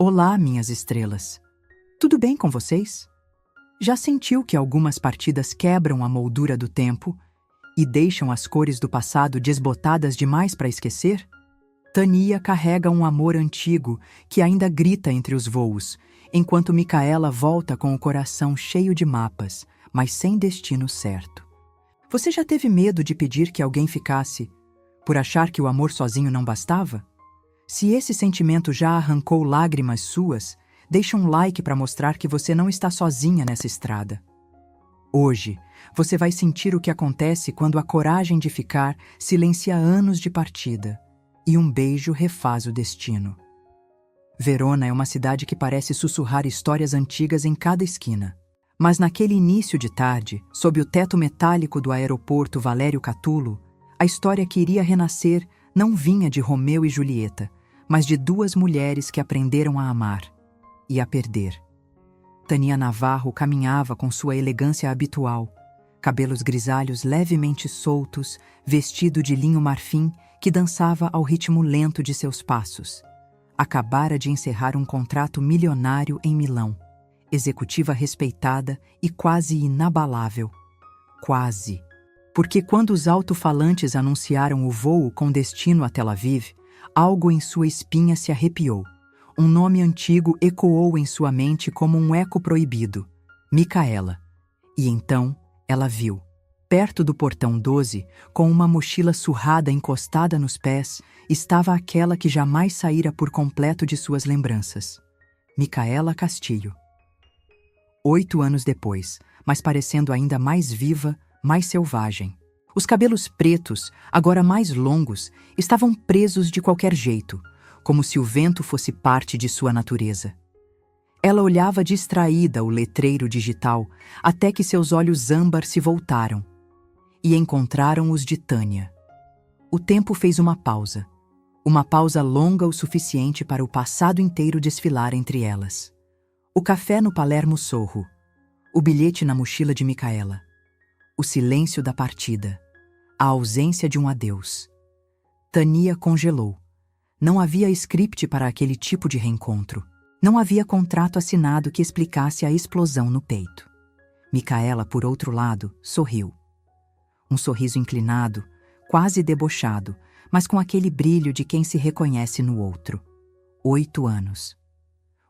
Olá, minhas estrelas. Tudo bem com vocês? Já sentiu que algumas partidas quebram a moldura do tempo e deixam as cores do passado desbotadas demais para esquecer? Tania carrega um amor antigo que ainda grita entre os voos, enquanto Micaela volta com o coração cheio de mapas, mas sem destino certo. Você já teve medo de pedir que alguém ficasse, por achar que o amor sozinho não bastava? Se esse sentimento já arrancou lágrimas suas, deixa um like para mostrar que você não está sozinha nessa estrada. Hoje, você vai sentir o que acontece quando a coragem de ficar silencia anos de partida e um beijo refaz o destino. Verona é uma cidade que parece sussurrar histórias antigas em cada esquina. Mas naquele início de tarde, sob o teto metálico do aeroporto Valério Catulo, a história que iria renascer não vinha de Romeu e Julieta, mas de duas mulheres que aprenderam a amar e a perder. Tania Navarro caminhava com sua elegância habitual, cabelos grisalhos levemente soltos, vestido de linho marfim que dançava ao ritmo lento de seus passos. Acabara de encerrar um contrato milionário em Milão, executiva respeitada e quase inabalável. Quase. Porque quando os alto-falantes anunciaram o voo com destino a Tel Aviv, algo em sua espinha se arrepiou. Um nome antigo ecoou em sua mente como um eco proibido: Micaela. E então ela viu, perto do portão 12, com uma mochila surrada encostada nos pés, estava aquela que jamais saíra por completo de suas lembranças. Micaela Castilho. 8 anos depois, mas parecendo ainda mais viva, mais selvagem. Os cabelos pretos, agora mais longos, estavam presos de qualquer jeito, como se o vento fosse parte de sua natureza. Ela olhava distraída o letreiro digital, até que seus olhos âmbar se voltaram e encontraram os de Tânia. O tempo fez uma pausa longa o suficiente para o passado inteiro desfilar entre elas. O café no Palermo Sorro, o bilhete na mochila de Micaela, o silêncio da partida, a ausência de um adeus. Tania congelou. Não havia script para aquele tipo de reencontro. Não havia contrato assinado que explicasse a explosão no peito. Micaela, por outro lado, sorriu. Um sorriso inclinado, quase debochado, mas com aquele brilho de quem se reconhece no outro. 8 anos.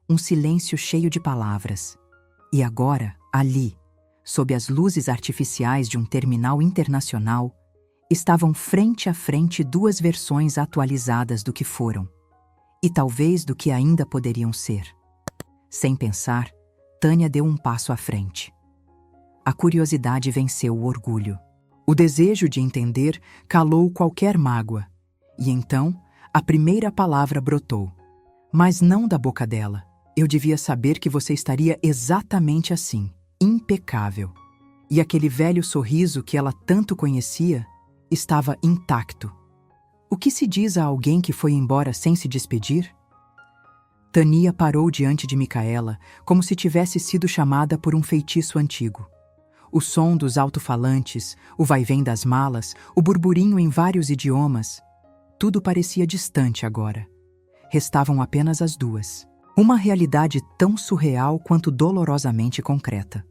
Um silêncio cheio de palavras. E agora, ali, sob as luzes artificiais de um terminal internacional, estavam frente a frente duas versões atualizadas do que foram, e talvez do que ainda poderiam ser. Sem pensar, Tânia deu um passo à frente. A curiosidade venceu o orgulho. O desejo de entender calou qualquer mágoa, e então a primeira palavra brotou. Mas não da boca dela. Eu devia saber que você estaria exatamente assim, impecável. E aquele velho sorriso que ela tanto conhecia estava intacto. O que se diz a alguém que foi embora sem se despedir? Tania parou diante de Micaela, como se tivesse sido chamada por um feitiço antigo. O som dos alto-falantes, o vai-vem das malas, o burburinho em vários idiomas, tudo parecia distante agora. Restavam apenas as duas. Uma realidade tão surreal quanto dolorosamente concreta.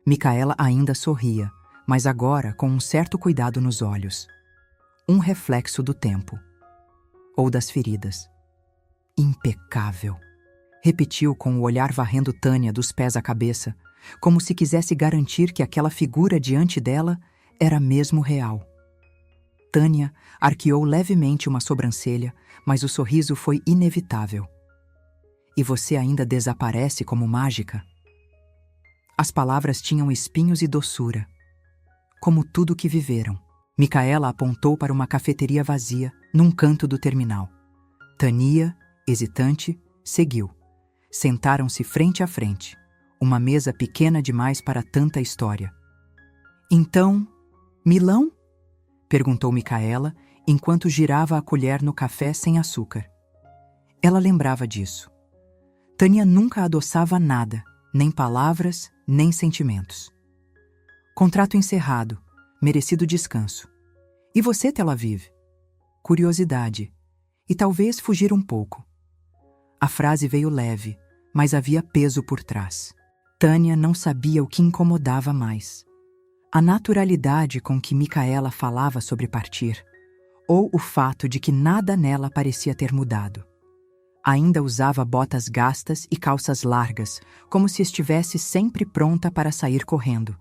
Micaela ainda sorria, mas agora com um certo cuidado nos olhos. Um reflexo do tempo. Ou das feridas. Impecável. Repetiu com o olhar varrendo Tânia dos pés à cabeça, como se quisesse garantir que aquela figura diante dela era mesmo real. Tânia arqueou levemente uma sobrancelha, mas o sorriso foi inevitável. E você ainda desaparece como mágica? As palavras tinham espinhos e doçura, como tudo que viveram. Micaela apontou para uma cafeteria vazia, num canto do terminal. Tania, hesitante, seguiu. Sentaram-se frente a frente, uma mesa pequena demais para tanta história. Então, Milão? Perguntou Micaela, enquanto girava a colher no café sem açúcar. Ela lembrava disso. Tânia nunca adoçava nada, nem palavras, nem sentimentos. Contrato encerrado, merecido descanso. E você, Tel Aviv? Curiosidade. E talvez fugir um pouco. A frase veio leve, mas havia peso por trás. Tânia não sabia o que incomodava mais: a naturalidade com que Micaela falava sobre partir, ou o fato de que nada nela parecia ter mudado. Ainda usava botas gastas e calças largas, como se estivesse sempre pronta para sair correndo.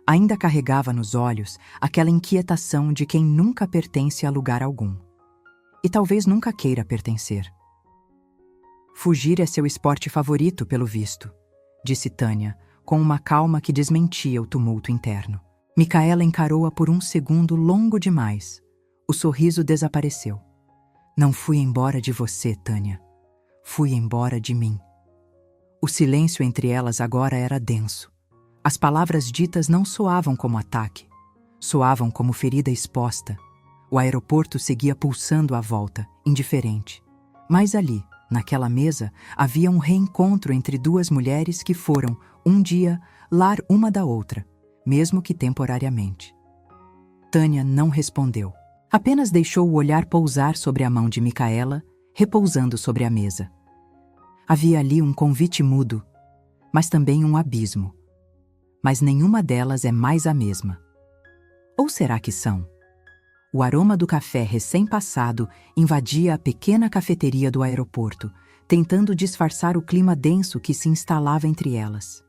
Ainda carregava nos olhos aquela inquietação de quem nunca pertence a lugar algum. E talvez nunca queira pertencer. Fugir é seu esporte favorito, pelo visto, disse Tânia, com uma calma que desmentia o tumulto interno. Micaela encarou-a por um segundo longo demais. O sorriso desapareceu. Não fui embora de você, Tânia. Fui embora de mim. O silêncio entre elas agora era denso. As palavras ditas não soavam como ataque. Soavam como ferida exposta. O aeroporto seguia pulsando à volta, indiferente. Mas ali, naquela mesa, havia um reencontro entre duas mulheres que foram, um dia, lar uma da outra, mesmo que temporariamente. Tânia não respondeu. Apenas deixou o olhar pousar sobre a mão de Micaela, repousando sobre a mesa. Havia ali um convite mudo, mas também um abismo. Mas nenhuma delas é mais a mesma. Ou será que são? O aroma do café recém-passado invadia a pequena cafeteria do aeroporto, tentando disfarçar o clima denso que se instalava entre elas.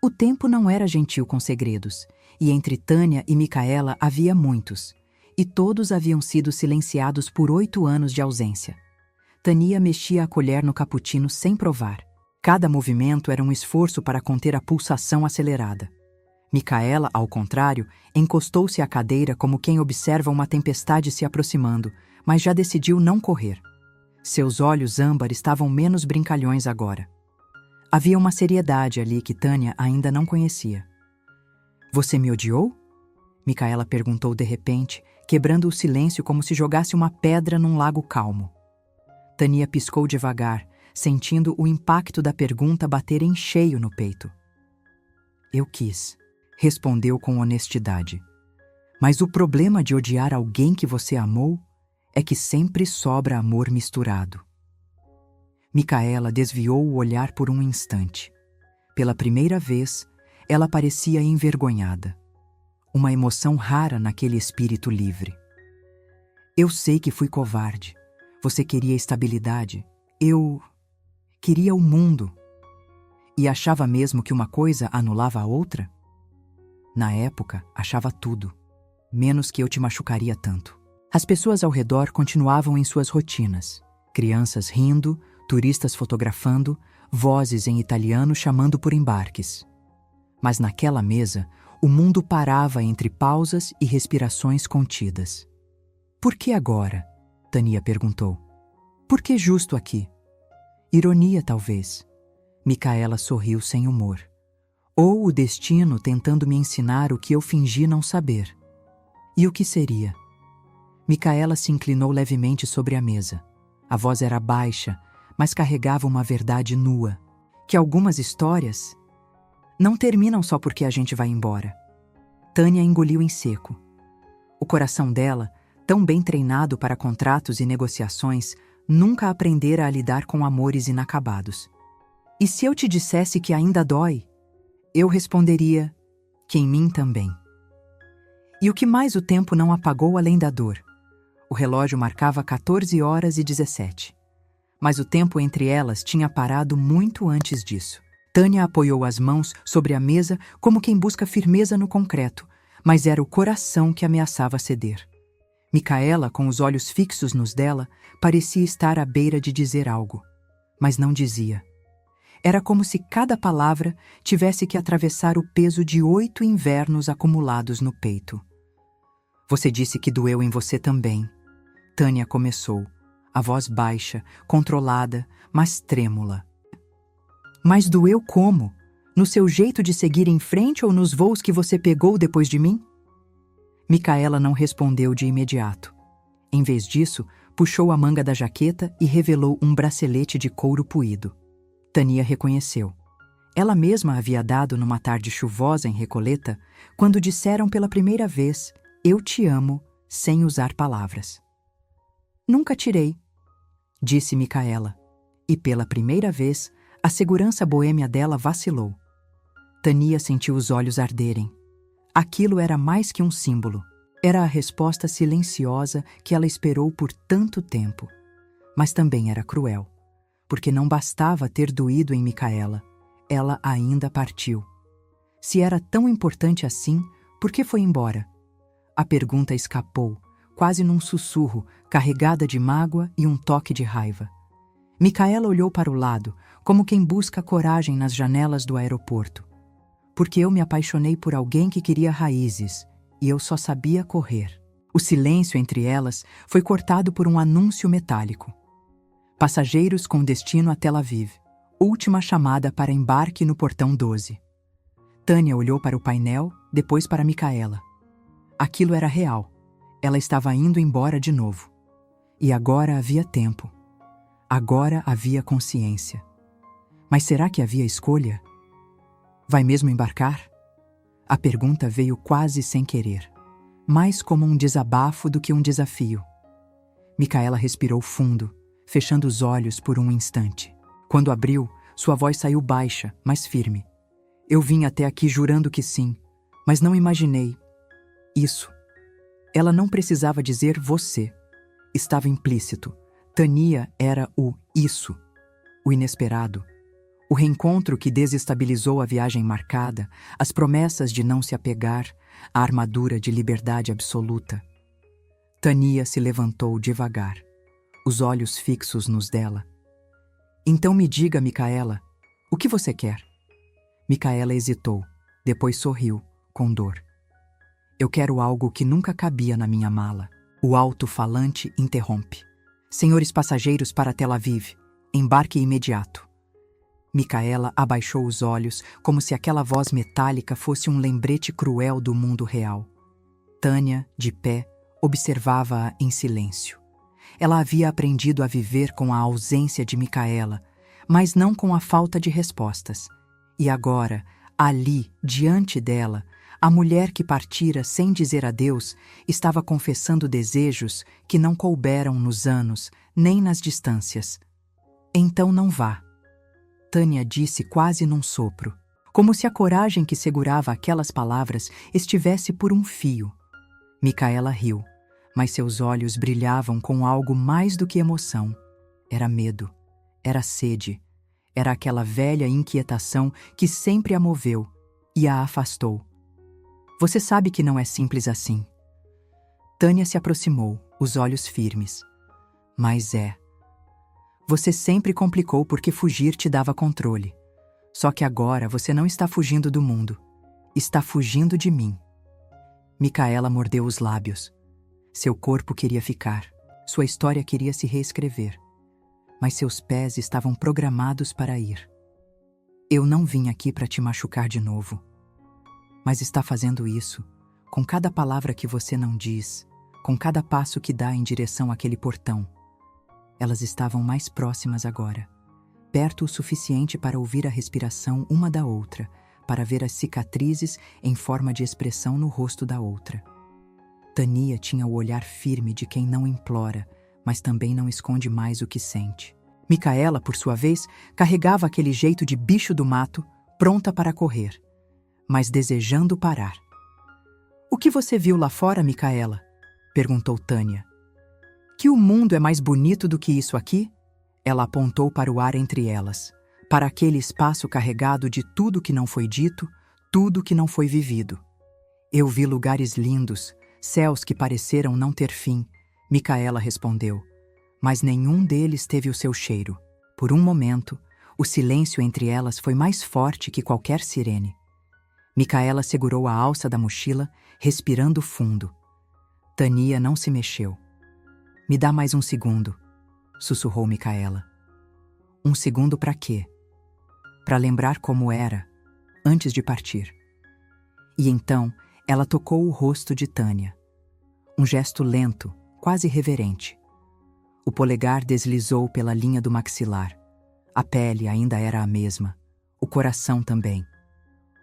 O tempo não era gentil com segredos, e entre Tânia e Micaela havia muitos, e todos haviam sido silenciados por 8 anos de ausência. Tânia mexia a colher no cappuccino sem provar. Cada movimento era um esforço para conter a pulsação acelerada. Micaela, ao contrário, encostou-se à cadeira como quem observa uma tempestade se aproximando, mas já decidiu não correr. Seus olhos âmbar estavam menos brincalhões agora. Havia uma seriedade ali que Tânia ainda não conhecia. Você me odiou? Micaela perguntou de repente, quebrando o silêncio como se jogasse uma pedra num lago calmo. Tânia piscou devagar, sentindo o impacto da pergunta bater em cheio no peito. Eu quis, respondeu com honestidade. Mas o problema de odiar alguém que você amou é que sempre sobra amor misturado. Micaela desviou o olhar por um instante. Pela primeira vez, ela parecia envergonhada. Uma emoção rara naquele espírito livre. Eu sei que fui covarde. Você queria estabilidade. Eu queria o mundo. E achava mesmo que uma coisa anulava a outra? Na época, achava tudo, menos que eu te machucaria tanto. As pessoas ao redor continuavam em suas rotinas. Crianças rindo, turistas fotografando, vozes em italiano chamando por embarques. Mas naquela mesa, o mundo parava entre pausas e respirações contidas. Por que agora? Tânia perguntou. Por que justo aqui? Ironia, talvez. Micaela sorriu sem humor. Ou o destino tentando me ensinar o que eu fingi não saber. E o que seria? Micaela se inclinou levemente sobre a mesa. A voz era baixa, mas carregava uma verdade nua. Que algumas histórias não terminam só porque a gente vai embora. Tânia engoliu em seco. O coração dela, tão bem treinado para contratos e negociações, nunca aprendera a lidar com amores inacabados. E se eu te dissesse que ainda dói? Eu responderia que em mim também. E o que mais o tempo não apagou além da dor? O relógio marcava 14h17. Mas o tempo entre elas tinha parado muito antes disso. Tânia apoiou as mãos sobre a mesa como quem busca firmeza no concreto, mas era o coração que ameaçava ceder. Micaela, com os olhos fixos nos dela, parecia estar à beira de dizer algo, mas não dizia. Era como se cada palavra tivesse que atravessar o peso de 8 invernos acumulados no peito. Você disse que doeu em você também. Tânia começou, a voz baixa, controlada, mas trêmula. Mas doeu como? No seu jeito de seguir em frente ou nos voos que você pegou depois de mim? Micaela não respondeu de imediato. Em vez disso, puxou a manga da jaqueta e revelou um bracelete de couro puído. Tânia reconheceu. Ela mesma havia dado numa tarde chuvosa em Recoleta, quando disseram pela primeira vez, eu te amo, sem usar palavras. Nunca tirei, disse Micaela. E pela primeira vez, a segurança boêmia dela vacilou. Tania sentiu os olhos arderem. Aquilo era mais que um símbolo. Era a resposta silenciosa que ela esperou por tanto tempo. Mas também era cruel, porque não bastava ter doído em Micaela. Ela ainda partiu. Se era tão importante assim, por que foi embora? A pergunta escapou, quase num sussurro, carregada de mágoa e um toque de raiva. Micaela olhou para o lado, como quem busca coragem nas janelas do aeroporto. Porque eu me apaixonei por alguém que queria raízes, e eu só sabia correr. O silêncio entre elas foi cortado por um anúncio metálico. Passageiros com destino a Tel Aviv. Última chamada para embarque no portão 12. Tânia olhou para o painel, depois para Micaela. Aquilo era real. Ela estava indo embora de novo. E agora havia tempo. Agora havia consciência. Mas será que havia escolha? Vai mesmo embarcar? A pergunta veio quase sem querer, mais como um desabafo do que um desafio. Micaela respirou fundo, fechando os olhos por um instante. Quando abriu, sua voz saiu baixa, mas firme. Eu vim até aqui jurando que sim, mas não imaginei. Isso. Ela não precisava dizer você. Estava implícito. Tania era o isso, o inesperado. O reencontro que desestabilizou a viagem marcada, as promessas de não se apegar, a armadura de liberdade absoluta. Tania se levantou devagar, os olhos fixos nos dela. Então me diga, Micaela, o que você quer? Micaela hesitou, depois sorriu, com dor. Eu quero algo que nunca cabia na minha mala. O alto-falante interrompe. Senhores passageiros para Tel Aviv, embarque imediato. Micaela abaixou os olhos, como se aquela voz metálica fosse um lembrete cruel do mundo real. Tânia, de pé, observava-a em silêncio. Ela havia aprendido a viver com a ausência de Micaela, mas não com a falta de respostas. E agora, ali, diante dela, a mulher que partira sem dizer adeus estava confessando desejos que não couberam nos anos, nem nas distâncias. Então não vá. Tânia disse quase num sopro, como se a coragem que segurava aquelas palavras estivesse por um fio. Micaela riu, mas seus olhos brilhavam com algo mais do que emoção. Era medo, era sede, era aquela velha inquietação que sempre a moveu e a afastou. Você sabe que não é simples assim. Tânia se aproximou, os olhos firmes. Mas é. Você sempre complicou porque fugir te dava controle. Só que agora você não está fugindo do mundo. Está fugindo de mim. Micaela mordeu os lábios. Seu corpo queria ficar. Sua história queria se reescrever. Mas seus pés estavam programados para ir. Eu não vim aqui para te machucar de novo. Mas está fazendo isso, com cada palavra que você não diz, com cada passo que dá em direção àquele portão. Elas estavam mais próximas agora, perto o suficiente para ouvir a respiração uma da outra, para ver as cicatrizes em forma de expressão no rosto da outra. Tania tinha o olhar firme de quem não implora, mas também não esconde mais o que sente. Micaela, por sua vez, carregava aquele jeito de bicho do mato, pronta para correr, mas desejando parar. O que você viu lá fora, Micaela? Perguntou Tânia. Que o mundo é mais bonito do que isso aqui? Ela apontou para o ar entre elas, para aquele espaço carregado de tudo que não foi dito, tudo que não foi vivido. Eu vi lugares lindos, céus que pareceram não ter fim, Micaela respondeu, mas nenhum deles teve o seu cheiro. Por um momento, o silêncio entre elas foi mais forte que qualquer sirene. Micaela segurou a alça da mochila, respirando fundo. Tania não se mexeu. Me dá mais um segundo, sussurrou Micaela. Um segundo para quê? Para lembrar como era, antes de partir. E então, ela tocou o rosto de Tânia. Um gesto lento, quase reverente. O polegar deslizou pela linha do maxilar. A pele ainda era a mesma, o coração também.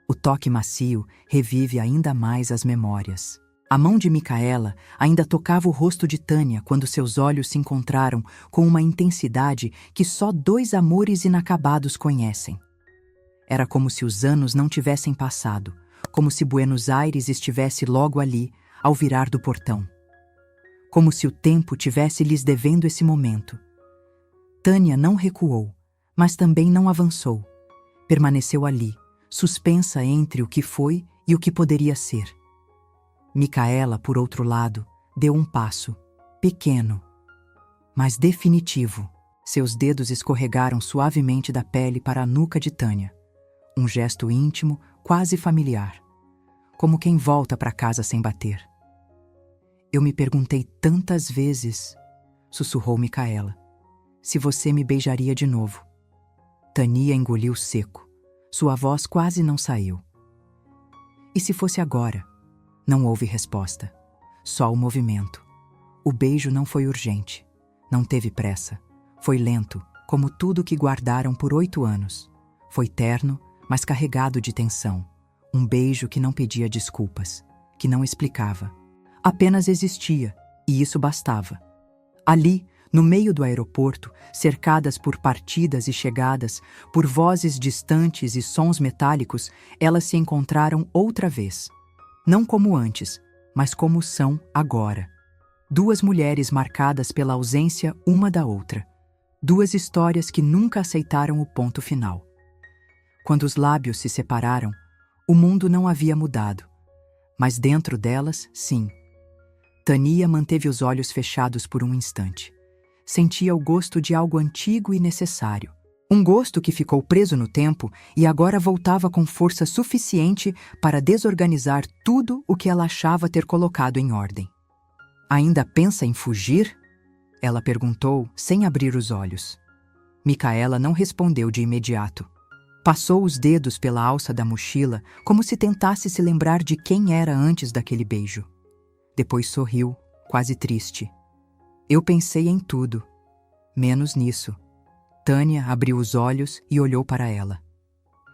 O toque macio revive ainda mais as memórias. A mão de Micaela ainda tocava o rosto de Tânia quando seus olhos se encontraram com uma intensidade que só dois amores inacabados conhecem. Era como se os anos não tivessem passado, como se Buenos Aires estivesse logo ali, ao virar do portão. Como se o tempo tivesse lhes devendo esse momento. Tânia não recuou, mas também não avançou. Permaneceu ali, suspensa entre o que foi e o que poderia ser. Micaela, por outro lado, deu um passo, pequeno, mas definitivo. Seus dedos escorregaram suavemente da pele para a nuca de Tânia. Um gesto íntimo, quase familiar. Como quem volta para casa sem bater. Eu me perguntei tantas vezes, sussurrou Micaela, se você me beijaria de novo. Tânia engoliu seco. Sua voz quase não saiu. E se fosse agora? Não houve resposta. Só o movimento. O beijo não foi urgente. Não teve pressa. Foi lento, como tudo que guardaram por 8 anos. Foi terno, mas carregado de tensão. Um beijo que não pedia desculpas, que não explicava. Apenas existia, e isso bastava. Ali, no meio do aeroporto, cercadas por partidas e chegadas, por vozes distantes e sons metálicos, elas se encontraram outra vez. Não como antes, mas como são agora. Duas mulheres marcadas pela ausência uma da outra. Duas histórias que nunca aceitaram o ponto final. Quando os lábios se separaram, o mundo não havia mudado. Mas dentro delas, sim. Tânia manteve os olhos fechados por um instante. Sentia o gosto de algo antigo e necessário. Um gosto que ficou preso no tempo e agora voltava com força suficiente para desorganizar tudo o que ela achava ter colocado em ordem. Ainda pensa em fugir? Ela perguntou, sem abrir os olhos. Micaela não respondeu de imediato. Passou os dedos pela alça da mochila, como se tentasse se lembrar de quem era antes daquele beijo. Depois sorriu, quase triste. Eu pensei em tudo, menos nisso. Tânia abriu os olhos e olhou para ela.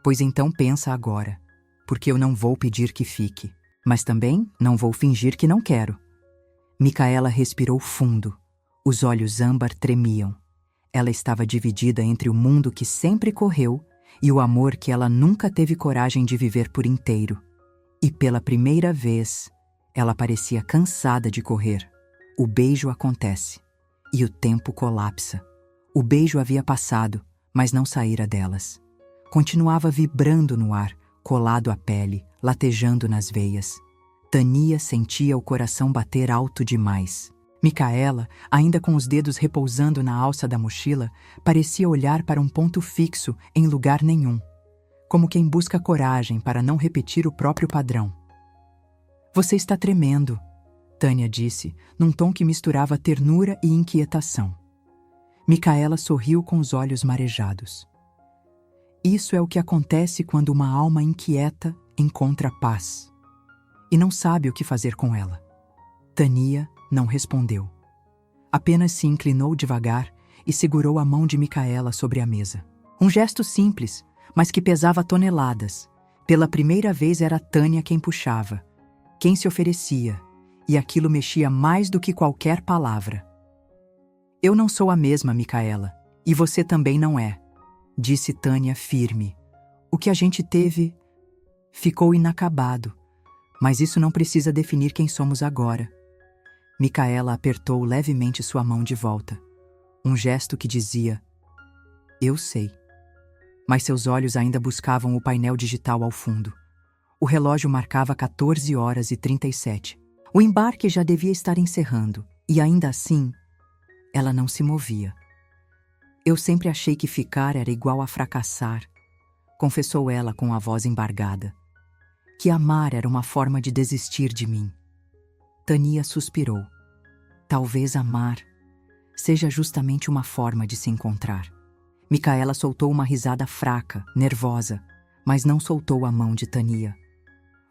Pois então pensa agora, porque eu não vou pedir que fique, mas também não vou fingir que não quero. Micaela respirou fundo. Os olhos âmbar tremiam. Ela estava dividida entre o mundo que sempre correu e o amor que ela nunca teve coragem de viver por inteiro. E pela primeira vez, ela parecia cansada de correr. O beijo acontece, e o tempo colapsa. O beijo havia passado, mas não saíra delas. Continuava vibrando no ar, colado à pele, latejando nas veias. Tânia sentia o coração bater alto demais. Micaela, ainda com os dedos repousando na alça da mochila, parecia olhar para um ponto fixo em lugar nenhum, como quem busca coragem para não repetir o próprio padrão. Você está tremendo, Tânia disse, num tom que misturava ternura e inquietação. Micaela sorriu com os olhos marejados. Isso é o que acontece quando uma alma inquieta encontra paz e não sabe o que fazer com ela. Tânia não respondeu. Apenas se inclinou devagar e segurou a mão de Micaela sobre a mesa. Um gesto simples, mas que pesava toneladas. Pela primeira vez era Tânia quem puxava, quem se oferecia, e aquilo mexia mais do que qualquer palavra. Eu não sou a mesma, Micaela, e você também não é, disse Tânia firme. O que a gente teve ficou inacabado, mas isso não precisa definir quem somos agora. Micaela apertou levemente sua mão de volta, um gesto que dizia, eu sei. Mas seus olhos ainda buscavam o painel digital ao fundo. O relógio marcava 14h37. O embarque já devia estar encerrando, e ainda assim, ela não se movia. Eu sempre achei que ficar era igual a fracassar, confessou ela com a voz embargada. Que amar era uma forma de desistir de mim. Tânia suspirou. Talvez amar seja justamente uma forma de se encontrar. Micaela soltou uma risada fraca, nervosa, mas não soltou a mão de Tânia.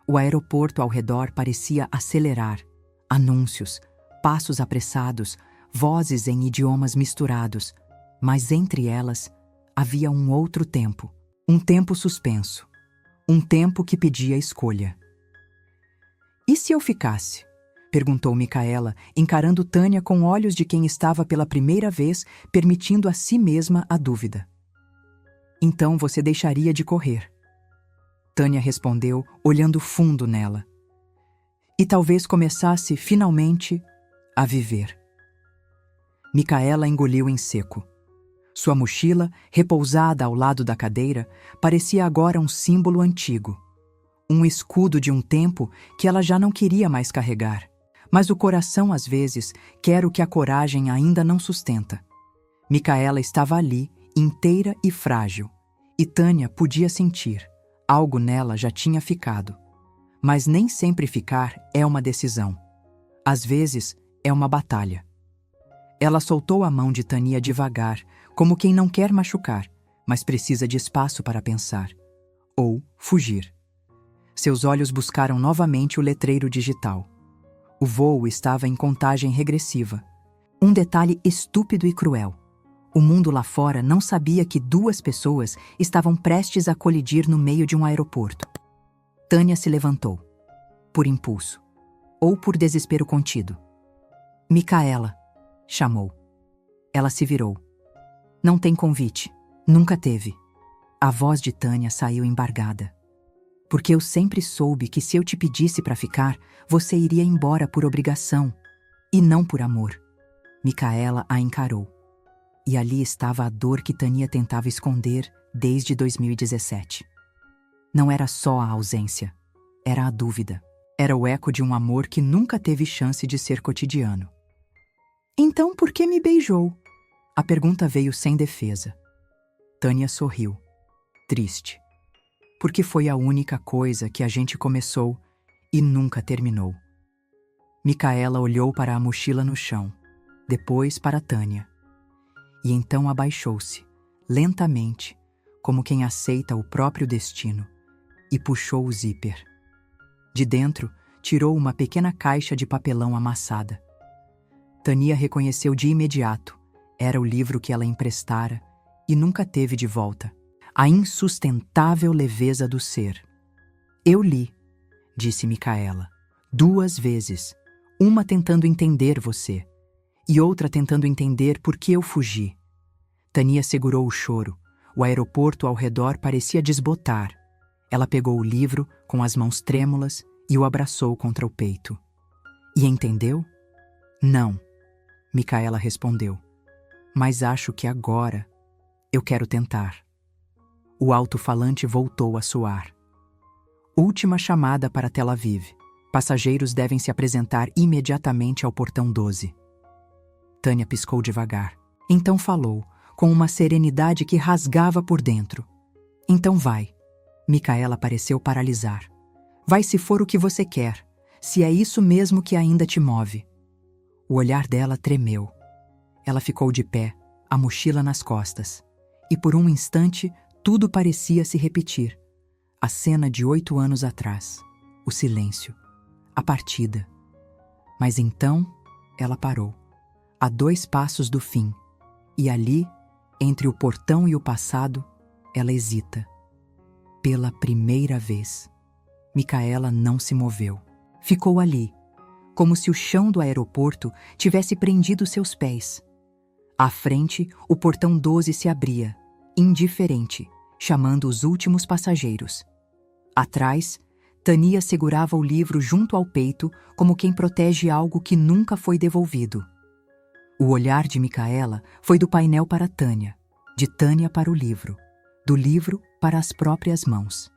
O aeroporto ao redor parecia acelerar. Anúncios, passos apressados, vozes em idiomas misturados, mas entre elas havia um outro tempo, um tempo suspenso, um tempo que pedia escolha. E se eu ficasse? Perguntou Micaela, encarando Tânia com olhos de quem estava pela primeira vez permitindo a si mesma a dúvida. Então você deixaria de correr. Tânia respondeu, olhando fundo nela. E talvez começasse, finalmente, a viver. Micaela engoliu em seco. Sua mochila, repousada ao lado da cadeira, parecia agora um símbolo antigo. Um escudo de um tempo que ela já não queria mais carregar. Mas o coração, às vezes, quer o que a coragem ainda não sustenta. Micaela estava ali, inteira e frágil, e Tânia podia sentir. Algo nela já tinha ficado. Mas nem sempre ficar é uma decisão. Às vezes, é uma batalha. Ela soltou a mão de Tânia devagar, como quem não quer machucar, mas precisa de espaço para pensar. Ou fugir. Seus olhos buscaram novamente o letreiro digital. O voo estava em contagem regressiva. Um detalhe estúpido e cruel. O mundo lá fora não sabia que 2 pessoas estavam prestes a colidir no meio de um aeroporto. Tânia se levantou. Por impulso. Ou por desespero contido. Micaela, chamou. Ela se virou. Não tem convite. Nunca teve. A voz de Tânia saiu embargada. Porque eu sempre soube que se eu te pedisse para ficar, você iria embora por obrigação, e não por amor. Micaela a encarou. E ali estava a dor que Tânia tentava esconder desde 2017. Não era só a ausência, era a dúvida. Era o eco de um amor que nunca teve chance de ser cotidiano. Então por que me beijou? A pergunta veio sem defesa. Tânia sorriu, triste. Porque foi a única coisa que a gente começou e nunca terminou. Micaela olhou para a mochila no chão, depois para Tânia. E então abaixou-se, lentamente, como quem aceita o próprio destino, e puxou o zíper. De dentro, tirou uma pequena caixa de papelão amassada. Tânia reconheceu de imediato. Era o livro que ela emprestara e nunca teve de volta. A insustentável leveza do ser. Eu li, disse Micaela, 2 vezes, uma tentando entender você, e outra tentando entender por que eu fugi. Tânia segurou o choro. O aeroporto ao redor parecia desbotar. Ela pegou o livro com as mãos trêmulas e o abraçou contra o peito. E entendeu? Não, Micaela respondeu. Mas acho que agora eu quero tentar. O alto-falante voltou a soar. Última chamada para Tel Aviv. Passageiros devem se apresentar imediatamente ao portão 12. Tânia piscou devagar. Então falou, com uma serenidade que rasgava por dentro. Então vai. Micaela pareceu paralisar. Vai se for o que você quer, se é isso mesmo que ainda te move. O olhar dela tremeu. Ela ficou de pé, a mochila nas costas. E por um instante, tudo parecia se repetir. A cena de 8 anos atrás. O silêncio. A partida. Mas então, ela parou. A 2 passos do fim. E ali, entre o portão e o passado, ela hesita. Pela primeira vez. Micaela não se moveu. Ficou ali, como se o chão do aeroporto tivesse prendido seus pés. À frente, o portão 12 se abria, indiferente, chamando os últimos passageiros. Atrás, Tânia segurava o livro junto ao peito, como quem protege algo que nunca foi devolvido. O olhar de Micaela foi do painel para Tânia, de Tânia para o livro, do livro para as próprias mãos.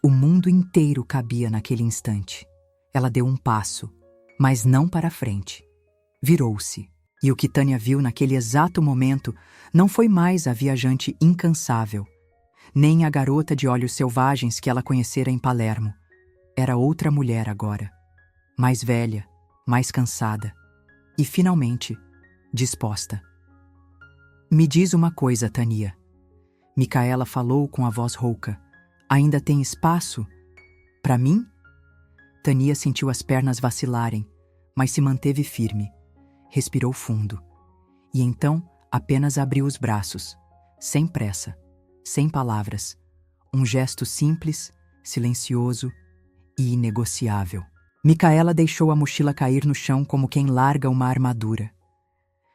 O mundo inteiro cabia naquele instante. Ela deu um passo, mas não para a frente. Virou-se. E o que Tânia viu naquele exato momento não foi mais a viajante incansável, nem a garota de olhos selvagens que ela conhecera em Palermo. Era outra mulher agora, mais velha, mais cansada e, finalmente, disposta. Me diz uma coisa, Tânia. Micaela falou com a voz rouca. Ainda tem espaço? Para mim? Tânia sentiu as pernas vacilarem, mas se manteve firme. Respirou fundo. E então apenas abriu os braços, sem pressa, sem palavras. Um gesto simples, silencioso e inegociável. Micaela deixou a mochila cair no chão como quem larga uma armadura.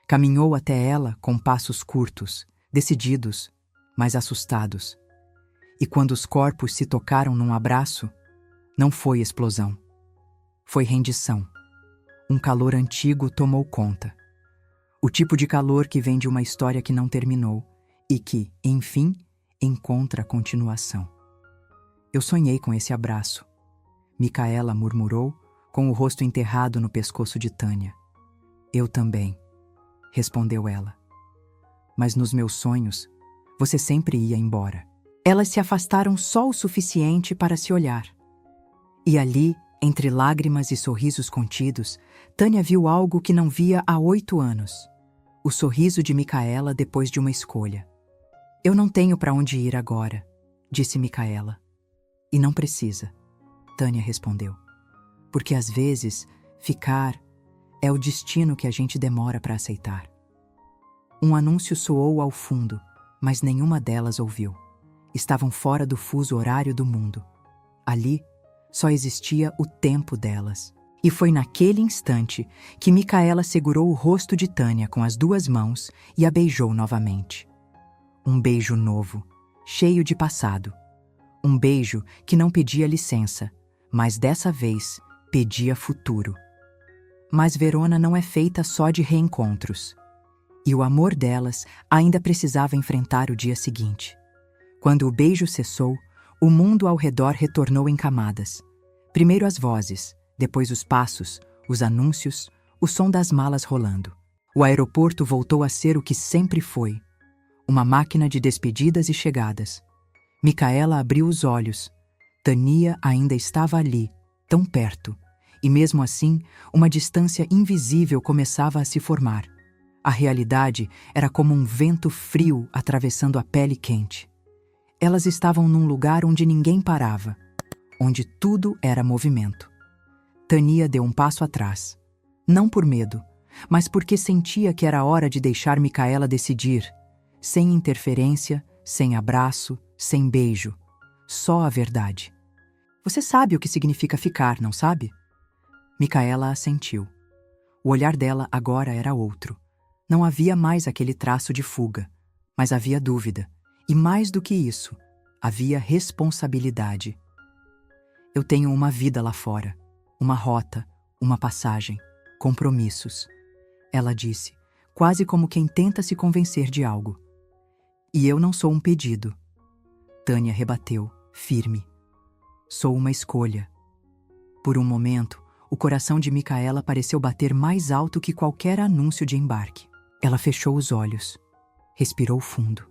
Caminhou até ela com passos curtos, decididos, mas assustados. E quando os corpos se tocaram num abraço, não foi explosão. Foi rendição. Um calor antigo tomou conta. O tipo de calor que vem de uma história que não terminou e que, enfim, encontra continuação. Eu sonhei com esse abraço. Micaela murmurou, com o rosto enterrado no pescoço de Tânia. Eu também, respondeu ela. Mas nos meus sonhos, você sempre ia embora. Elas se afastaram só o suficiente para se olhar. E ali, entre lágrimas e sorrisos contidos, Tânia viu algo que não via há 8 anos. O sorriso de Micaela depois de uma escolha. Eu não tenho para onde ir agora, disse Micaela. E não precisa, Tânia respondeu. Porque às vezes, ficar é o destino que a gente demora para aceitar. Um anúncio soou ao fundo, mas nenhuma delas ouviu. Estavam fora do fuso horário do mundo. Ali, só existia o tempo delas. E foi naquele instante que Micaela segurou o rosto de Tânia com as 2 mãos e a beijou novamente. Um beijo novo, cheio de passado. Um beijo que não pedia licença, mas dessa vez pedia futuro. Mas Verona não é feita só de reencontros. E o amor delas ainda precisava enfrentar o dia seguinte. Quando o beijo cessou, o mundo ao redor retornou em camadas. Primeiro as vozes, depois os passos, os anúncios, o som das malas rolando. O aeroporto voltou a ser o que sempre foi. Uma máquina de despedidas e chegadas. Micaela abriu os olhos. Tânia ainda estava ali, tão perto. E mesmo assim, uma distância invisível começava a se formar. A realidade era como um vento frio atravessando a pele quente. Elas estavam num lugar onde ninguém parava, onde tudo era movimento. Tânia deu um passo atrás. Não por medo, mas porque sentia que era hora de deixar Micaela decidir, sem interferência, sem abraço, sem beijo. Só a verdade. Você sabe o que significa ficar, não sabe? Micaela assentiu. O olhar dela agora era outro. Não havia mais aquele traço de fuga, mas havia dúvida. E mais do que isso, havia responsabilidade. Eu tenho uma vida lá fora, uma rota, uma passagem, compromissos. Ela disse, quase como quem tenta se convencer de algo. E eu não sou um pedido. Tânia rebateu, firme. Sou uma escolha. Por um momento, o coração de Micaela pareceu bater mais alto que qualquer anúncio de embarque. Ela fechou os olhos, respirou fundo.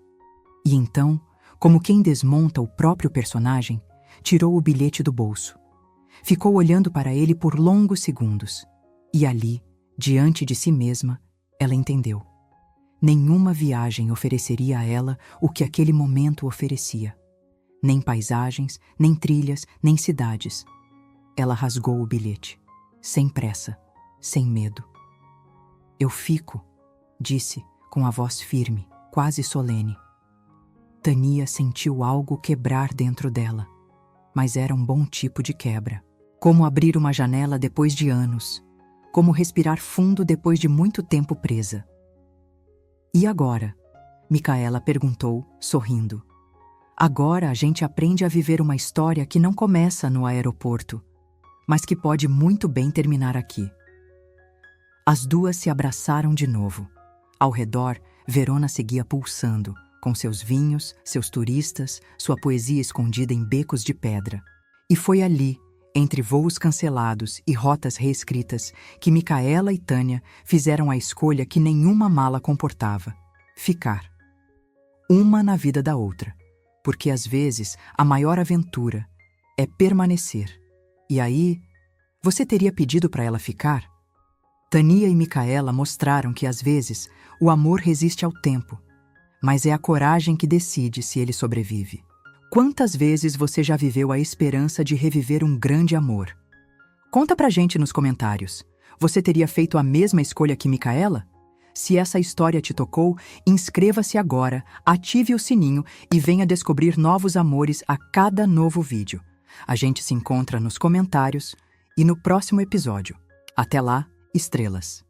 E então, como quem desmonta o próprio personagem, tirou o bilhete do bolso. Ficou olhando para ele por longos segundos. E ali, diante de si mesma, ela entendeu. Nenhuma viagem ofereceria a ela o que aquele momento oferecia. Nem paisagens, nem trilhas, nem cidades. Ela rasgou o bilhete, sem pressa, sem medo. Eu fico, disse, com a voz firme, quase solene. Tânia sentiu algo quebrar dentro dela, mas era um bom tipo de quebra. Como abrir uma janela depois de anos, como respirar fundo depois de muito tempo presa. E agora? Micaela perguntou, sorrindo. Agora a gente aprende a viver uma história que não começa no aeroporto, mas que pode muito bem terminar aqui. As 2 se abraçaram de novo. Ao redor, Verona seguia pulsando, com seus vinhos, seus turistas, sua poesia escondida em becos de pedra. E foi ali, entre voos cancelados e rotas reescritas, que Micaela e Tânia fizeram a escolha que nenhuma mala comportava: ficar. Uma na vida da outra, porque às vezes a maior aventura é permanecer. E aí, você teria pedido para ela ficar? Tânia e Micaela mostraram que às vezes o amor resiste ao tempo, mas é a coragem que decide se ele sobrevive. Quantas vezes você já viveu a esperança de reviver um grande amor? Conta pra gente nos comentários. Você teria feito a mesma escolha que Micaela? Se essa história te tocou, inscreva-se agora, ative o sininho e venha descobrir novos amores a cada novo vídeo. A gente se encontra nos comentários e no próximo episódio. Até lá, estrelas!